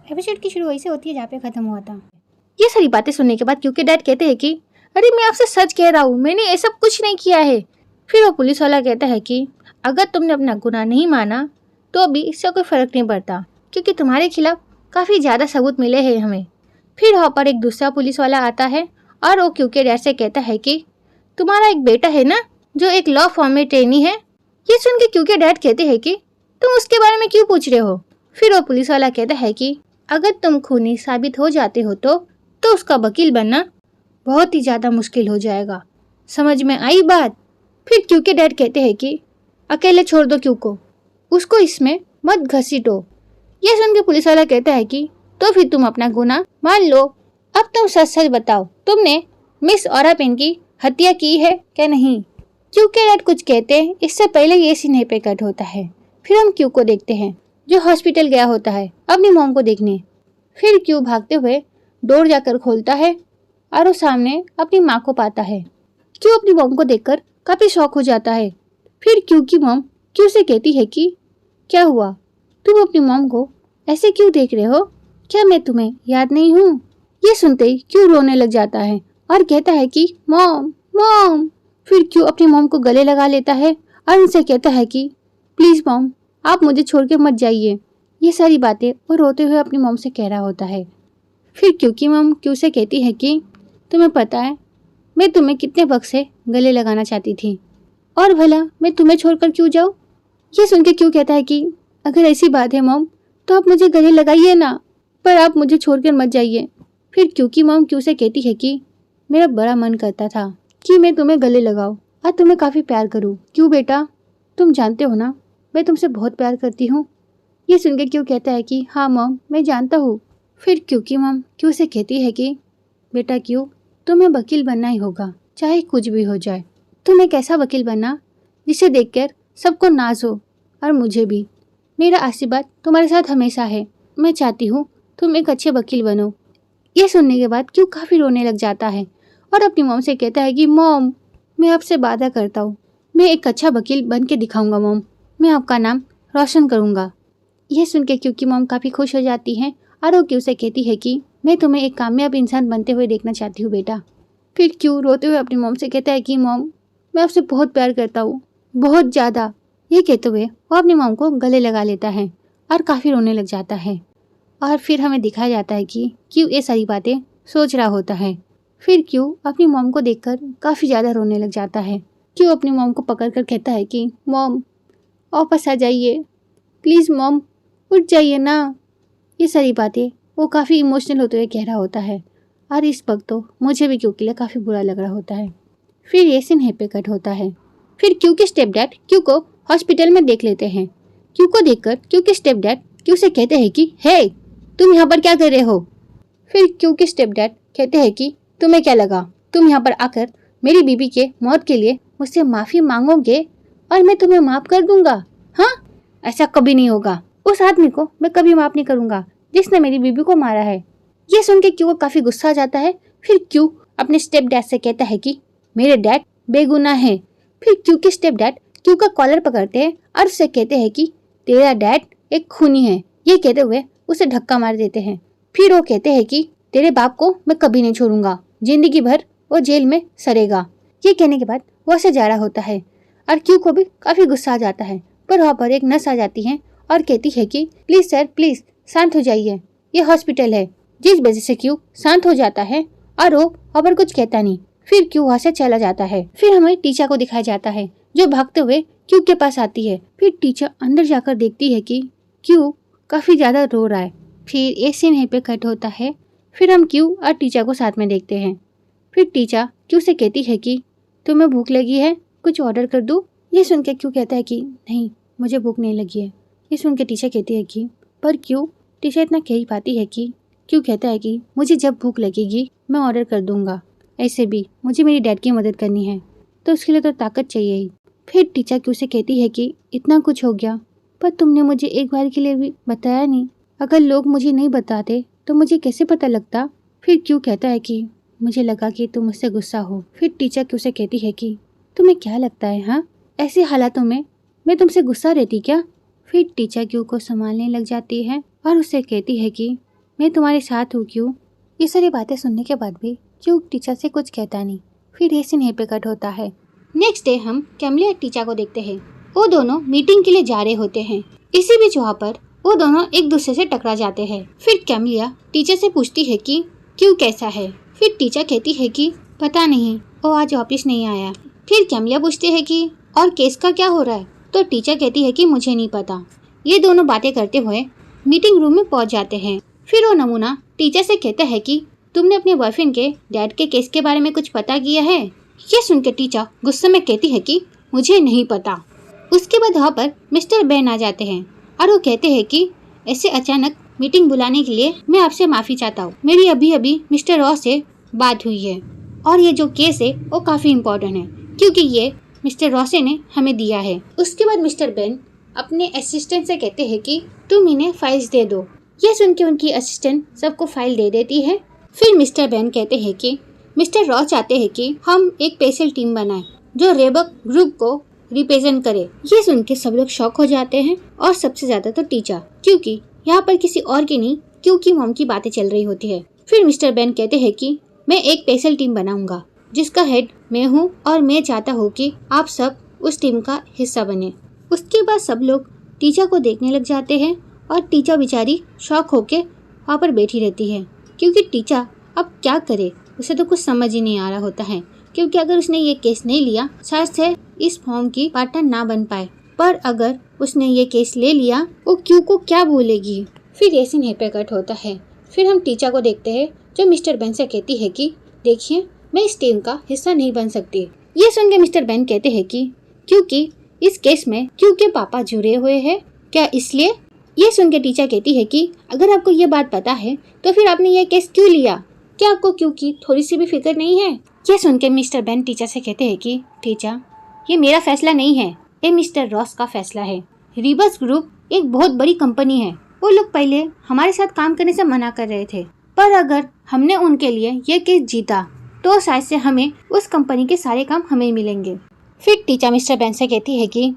Episode की शुरू वैसे होती है जहाँ पे खत्म हुआ था। ये सारी बातें सुनने के बाद क्योंकि डैड कहते हैं कि अरे मैं आपसे सच कह रहा हूँ, मैंने ऐसा कुछ नहीं किया है। फिर वो पुलिस वाला कहता है कि अगर तुमने अपना गुनाह नहीं माना तो भी इससे कोई फर्क नहीं पड़ता, क्योंकि तुम्हारे खिलाफ काफ़ी ज़्यादा सबूत मिले हैं हमें। फिर वहाँ पर एक दूसरा पुलिस वाला आता है और वो क्योंकि डैड से कहता है कि तुम्हारा एक बेटा है ना जो एक लॉ फॉर्म में ट्रेनी है। ये सुन के क्योंकि डैड कहते हैं कि तुम उसके बारे में क्यों पूछ रहे हो। फिर वो पुलिस वाला कहता है कि अगर तुम खूनी साबित हो जाते हो तो उसका वकील बनना बहुत ही ज़्यादा मुश्किल हो जाएगा। समझ में आई बात। फिर क्योंकि डैड कहते हैं कि अकेले छोड़ दो क्यू को, उसको इसमें मत घसीटो। यह सुन के पुलिस वाला कहता है कि तो फिर तुम अपना गुनाह मान लो। अब तुम सच सच बताओ, तुमने मिस औरा पेन की हत्या की है क्या नहीं। क्योंकि डैड कुछ कहते हैं इससे पहले ये सीन पे कट होता है। फिर हम क्यू को देखते हैं जो हॉस्पिटल गया होता है अपनी मॉम को देखने। फिर क्यू भागते हुए डोर जाकर खोलता है और वो सामने अपनी माँ को पाता है। क्यू अपनी मॉम को देखकर काफी शॉक हो जाता है। फिर क्यू की मॉम क्यू से कहती है कि क्या हुआ, तुम अपनी मॉम को ऐसे क्यों देख रहे हो, क्या मैं तुम्हें याद नहीं हूँ। ये सुनते ही क्यू रोने लग जाता है और कहता है कि मॉम मॉम। फिर क्यू अपनी मॉम को गले लगा लेता है और उनसे कहता है कि प्लीज मॉम आप मुझे छोड़ के मत जाइए। ये सारी बातें वो रोते हुए अपनी मॉम से कह रहा होता है। फिर क्यू की मॉम क्यू से कहती है कि तुम्हें पता है मैं तुम्हें कितने वक्त से गले लगाना चाहती थी, और भला मैं तुम्हें छोड़कर क्यों जाऊँ। ये सुन के क्यू कहता है कि अगर ऐसी बात है मॉम तो आप मुझे गले लगाइए ना, पर आप मुझे छोड़कर मत जाइए। फिर क्यू की मॉम क्यू से कहती है कि मेरा बड़ा मन करता था कि मैं तुम्हें गले लगाऊं और तुम्हें काफ़ी प्यार करूं। क्यों बेटा, तुम जानते हो ना मैं तुमसे बहुत प्यार करती हूँ। ये सुन के क्यू कहता है कि हाँ मॉम मैं जानता हूँ। फिर क्यू की मॉम क्यू से कहती है कि बेटा क्यू, तुम्हें वकील बनना ही होगा चाहे कुछ भी हो जाए। तुम एक ऐसा वकील बनना जिसे देखकर सबको नाज हो, और मुझे भी। मेरा आशीर्वाद तुम्हारे साथ हमेशा है। मैं चाहती हूँ तुम एक अच्छे वकील बनो। ये सुनने के बाद क्यू काफ़ी रोने लग जाता है और अपनी मॉम से कहता है कि मॉम मैं आपसे वादा करता हूँ मैं एक अच्छा वकील बन के दिखाऊंगा मॉम, मैं आपका नाम रोशन करूँगा। यह सुन के क्यू की मॉम काफ़ी खुश हो जाती हैं और वो क्यू से कहती है कि मैं तुम्हें एक कामयाब इंसान बनते हुए देखना चाहती हूँ बेटा। फिर क्यू रोते हुए अपनी मॉम से कहता है कि मॉम मैं आपसे बहुत प्यार करता हूँ, बहुत ज़्यादा। ये कहते हुए वो अपनी मॉम को गले लगा लेता है और काफ़ी रोने लग जाता है। और फिर हमें दिखाया जाता है कि क्यू ये सारी बातें सोच रहा होता है। फिर क्यू अपनी मॉम को देखकर काफ़ी ज़्यादा रोने लग जाता है। क्यू अपनी मॉम को पकड़कर कहता है कि मॉम वापस आ जाइए, प्लीज़ मॉम उठ जाइए ना। ये सारी बातें वो काफ़ी इमोशनल होते हुए कह रहा होता है और इस वक्त तो मुझे भी क्यू के लिए काफ़ी बुरा लग रहा होता है। फिर ये सीन पे कट होता है। फिर क्यू के स्टेप डैड क्यू को हॉस्पिटल में देख लेते हैं। क्यू को देखकर क्यू के स्टेप डैड क्यू से कहते हैं कि हे तुम यहाँ पर क्या कर रहे हो। फिर क्यू के स्टेप डैड कहते हैं कि तुम्हें क्या लगा तुम यहाँ पर आकर मेरी बीबी के मौत के लिए मुझसे माफ़ी मांगोगे और मैं तुम्हें माफ़ कर दूंगा। हाँ, ऐसा कभी नहीं होगा। उस आदमी को मैं कभी माफ़ नहीं करूंगा जिसने मेरी बीबी को मारा है। ये सुन के क्यू को काफ़ी गुस्सा आ जाता है। फिर क्यू अपने स्टेप डैड से कहता है कि मेरे डैड बेगुनाह हैं। फिर क्यू के स्टेप डैड क्यू का कॉलर पकड़ते हैं और उससे कहते हैं कि तेरा डैड एक खूनी है। ये कहते हुए उसे धक्का मार देते हैं। फिर वो कहते हैं कि तेरे बाप को मैं कभी नहीं छोड़ूंगा, जिंदगी भर वो जेल में सड़ेगा। ये कहने के बाद वो ऐसे जा रहा होता है और क्यू को भी काफ़ी गुस्सा आ जाता है। पर वहाँ पर एक नर्स आ जाती है और कहती है कि प्लीज़ सर प्लीज़ शांत हो जाइए, ये हॉस्पिटल है। जिस वजह से क्यू शांत हो जाता है और वो वहाँ पर कुछ कहता नहीं। फिर क्यू वहाँ से चला जाता है। फिर हमें टीचा को दिखाया जाता है जो भागते हुए क्यू के पास आती है। फिर टीचा अंदर जाकर देखती है कि क्यू काफ़ी ज़्यादा रो रहा है। फिर एक सीन यहीं पे कट होता है। फिर हम क्यू और टीचा को साथ में देखते हैं। फिर टीचा क्यू से कहती है कि तुम्हें भूख लगी है, कुछ ऑर्डर कर दूँ। ये सुन के क्यू कहता है कि नहीं मुझे भूख नहीं लगी है। ये सुन के टीचा कहती है कि पर क्यू। टीचा इतना कह ही पाती है कि क्यू कहता है कि मुझे जब भूख लगेगी मैं ऑर्डर कर दूंगा। ऐसे भी मुझे मेरी डैड की मदद करनी है तो उसके लिए तो ताकत चाहिए ही। फिर टीचा क्यू से कहती है कि इतना कुछ हो गया पर तुमने मुझे एक बार के लिए भी बताया नहीं। अगर लोग मुझे नहीं बताते तो मुझे कैसे पता लगता। फिर क्यू कहता है कि मुझे लगा कि तुम मुझसे गुस्सा हो। फिर टीचा क्यू से कहती है कि तुम्हें क्या लगता है हाँ, ऐसे हालातों में मैं तुमसे गुस्सा रहती क्या। फिर टीचा क्यू को संभालने लग जाती है और उससे कहती है कि मैं तुम्हारे साथ हूँ क्यू। ये सारी बातें सुनने के बाद भी क्यू टीचर से कुछ कहता नहीं। फिर ये सीन यहीं पे कट होता है। नेक्स्ट डे हम कैमलिया और टीचा को देखते हैं। वो दोनों मीटिंग के लिए जा रहे होते हैं। इसी बीच वहाँ पर वो दोनों एक दूसरे से टकरा जाते हैं। फिर कैमलिया टीचर से पूछती है कि क्यू कैसा है। फिर टीचर कहती है कि पता नहीं, वो आज वापिस नहीं आया। फिर कैमलिया पूछती है कि और केस का क्या हो रहा है, तो टीचर कहती है कि मुझे नहीं पता। ये दोनों बातें करते हुए मीटिंग रूम में पहुंच जाते हैं। फिर वो नमूना टीचर से कहता है कि तुमने अपने बॉयफ्रेंड के डैड के केस के बारे में कुछ पता किया है। ये सुनकर टीचर गुस्से में कहती है कि मुझे नहीं पता। उसके बाद वहाँ पर मिस्टर बेन आ जाते हैं और वो कहते हैं कि ऐसे अचानक मीटिंग बुलाने के लिए मैं आपसे माफ़ी चाहता हूँ। मेरी अभी अभी मिस्टर रॉस से बात हुई है और ये जो केस है वो काफ़ी इम्पोर्टेंट है क्योंकि ये मिस्टर रॉसे ने हमें दिया है। उसके बाद मिस्टर बेन अपने असिस्टेंट से कहते हैं कि तुम इन्हें फाइल्स दे दो। ये सुन के उनकी असिस्टेंट सबको फाइल दे देती है। फिर मिस्टर बेन कहते हैं कि मिस्टर रॉस चाहते हैं कि हम एक स्पेशल टीम बनाएं जो रेबक ग्रुप को रिप्रेजेंट करे। ये सुन के सब लोग शॉक हो जाते हैं और सबसे ज्यादा तो टीचर, क्योंकि यहाँ पर किसी और की नहीं क्योंकि मॉम की बातें चल रही होती है। फिर मिस्टर बेन कहते हैं कि मैं एक स्पेशल टीम बनाऊंगा जिसका हेड मैं हूँ और मैं चाहता हूँ कि आप सब उस टीम का हिस्सा बने। उसके बाद सब लोग टीचर को देखने लग जाते हैं और टीचर बेचारी शॉक होके वहाँ पर बैठी रहती है क्योंकि टीचर अब क्या करे, उसे तो कुछ समझ ही नहीं आ रहा होता है क्योंकि अगर उसने ये केस नहीं लिया शायद से इस फॉर्म की पार्टनर ना बन पाए, पर अगर उसने ये केस ले लिया वो क्यू को क्या बोलेगी। फिर ये सीन पे कट होता है। फिर हम टीचर को देखते हैं जो मिस्टर बेन से कहती है कि देखिए मैं इस टीम का हिस्सा नहीं बन सकती। ये सुन के मिस्टर बेन कहते हैं कि क्योंकि इस केस में क्यू के पापा जुड़े हुए हैं क्या, इसलिए। ये सुन के टीचर कहती है कि अगर आपको ये बात पता है तो फिर आपने ये केस क्यों लिया, क्या आपको क्यू की थोड़ी सी भी फिक्र नहीं है। ये सुन के मिस्टर बेन टीचर से कहते हैं कि टीचर ये मेरा फैसला नहीं है, ये मिस्टर रॉस का फैसला है। रिबस ग्रुप एक बहुत बड़ी कंपनी है, वो लोग पहले हमारे साथ काम करने से मना कर रहे थे, पर अगर हमने उनके लिए ये केस जीता तो शायद से हमें उस कंपनी के सारे काम हमें मिलेंगे। फिर टीचर मिस्टर बेन से कहती है कि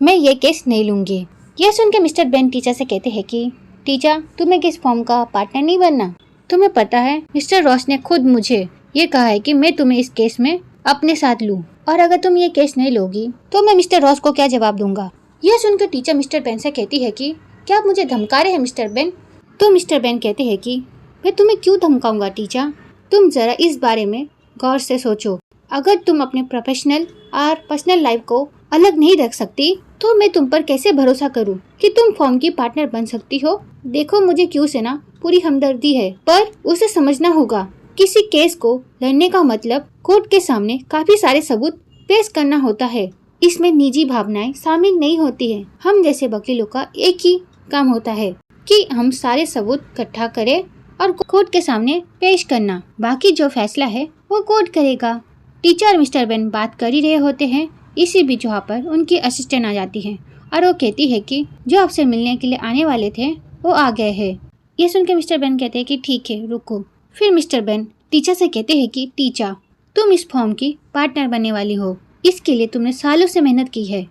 मैं ये केस नहीं लूंगी। यह सुन के मिस्टर बेन टीचर से कहते हैं कि टीचर तुम्हें किस फॉर्म का पार्टनर नहीं बनना। तुम्हें पता है मिस्टर रॉस ने खुद मुझे ये कहा है कि मैं तुम्हें इस केस में अपने साथ लूं, और अगर तुम ये केस नहीं लोगी तो मैं मिस्टर रॉस को क्या जवाब दूंगा। यह सुनकर टीचर मिस्टर बेन से कहती है कि क्या आप मुझे धमका रहे हैं मिस्टर बेन। तो मिस्टर बेन कहते हैं कि मैं तुम्हें क्यों धमकाऊंगा टीचर, तुम जरा इस बारे में गौर से सोचो। अगर तुम अपने प्रोफेशनल और पर्सनल लाइफ को अलग नहीं रख सकती तो मैं तुम पर कैसे भरोसा करूं कि तुम फॉर्म की पार्टनर बन सकती हो। देखो मुझे क्यू से ना पूरी हमदर्दी है, पर उसे समझना होगा किसी केस को लड़ने का मतलब कोर्ट के सामने काफी सारे सबूत पेश करना होता है। इसमें निजी भावनाएं शामिल नहीं होती है। हम जैसे वकीलों का एक ही काम होता है कि हम सारे सबूत इकट्ठा करें और कोर्ट के सामने पेश करना, बाकी जो फैसला है वो कोर्ट करेगा। टीचर और मिस्टर बेन बात कर ही रहे होते हैं। इसी बीच वहाँ पर उनकी असिस्टेंट आ जाती है और वो कहती है कि जो आपसे मिलने के लिए आने वाले थे वो आ गए हैं। ये सुन के मिस्टर बेन कहते हैं कि ठीक है रुको। फिर मिस्टर बेन टीचर से कहते हैं कि टीचर तुम इस फॉर्म की पार्टनर बनने वाली हो, इसके लिए तुमने सालों से मेहनत की है,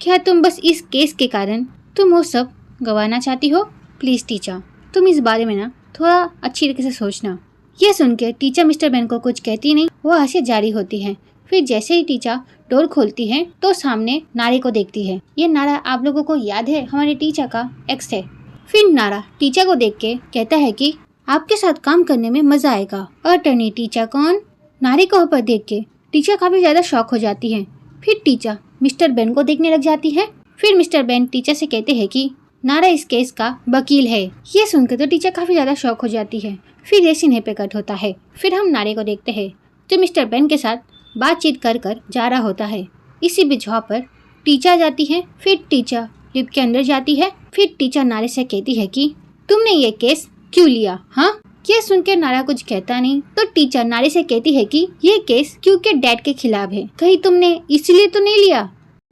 क्या तुम बस इस केस के कारण तुम वो सब गंवाना चाहती हो। प्लीज टीचर तुम इस बारे में ना थोड़ा अच्छी तरीके से सोचना। ये सुन के टीचर मिस्टर बेन को कुछ कहती नहीं, वो हंसी जारी होती है। फिर जैसे ही टीचर डोर खोलती है तो सामने नारे को देखती है। ये नारा आप लोगों को याद है, हमारे टीचर का एक्स है। फिर नारा टीचर को देख के कहता है कि आपके साथ काम करने में मजा आएगा। अटर्नी टीचर कौन। नारे को ऊपर देख के टीचर काफी ज्यादा शॉक हो जाती है। फिर टीचर मिस्टर बेन को देखने लग जाती है। फिर मिस्टर बेन टीचर से कहते हैं कि नारा इस केस का वकील है। ये सुनकर तो टीचर काफी ज्यादा शॉक हो जाती है। फिर ये सीन पे कट होता है। फिर हम नारे को देखते हैं जो मिस्टर बेन के साथ बातचीत कर जा रहा होता है। इसी बीच वहाँ पर टीचर जाती है। फिर टीचर लिफ्ट के अंदर जाती है। फिर टीचर नारे से कहती है कि तुमने ये केस क्यों लिया। हाँ, ये सुनकर नारा कुछ कहता नहीं तो टीचर नारे से कहती है कि ये केस क्यू के डैड के खिलाफ है, कहीं तुमने इसलिए तो नहीं लिया।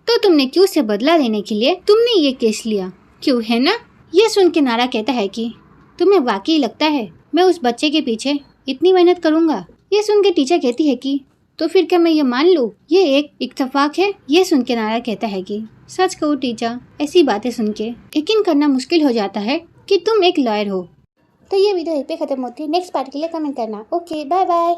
तो तुमने क्यू से बदला लेने के लिए तुमने ये केस लिया, क्यों है ना। ये सुन के नारा कहता है कि तुम्हें वाकई लगता है मैं उस बच्चे के पीछे इतनी मेहनत करूँगा। ये सुन के टीचर कहती है कि तो फिर क्या मैं ये मान लूँ ये एक इत्तेफाक है। ये सुन के नारा कहता है कि सच कहूँ टीचर, ऐसी बातें सुन के यकीन करना मुश्किल हो जाता है कि तुम एक लॉयर हो। तो ये वीडियो यहीं पे ख़त्म होती है। नेक्स्ट पार्ट के लिए कमेंट करना। Okay, bye bye.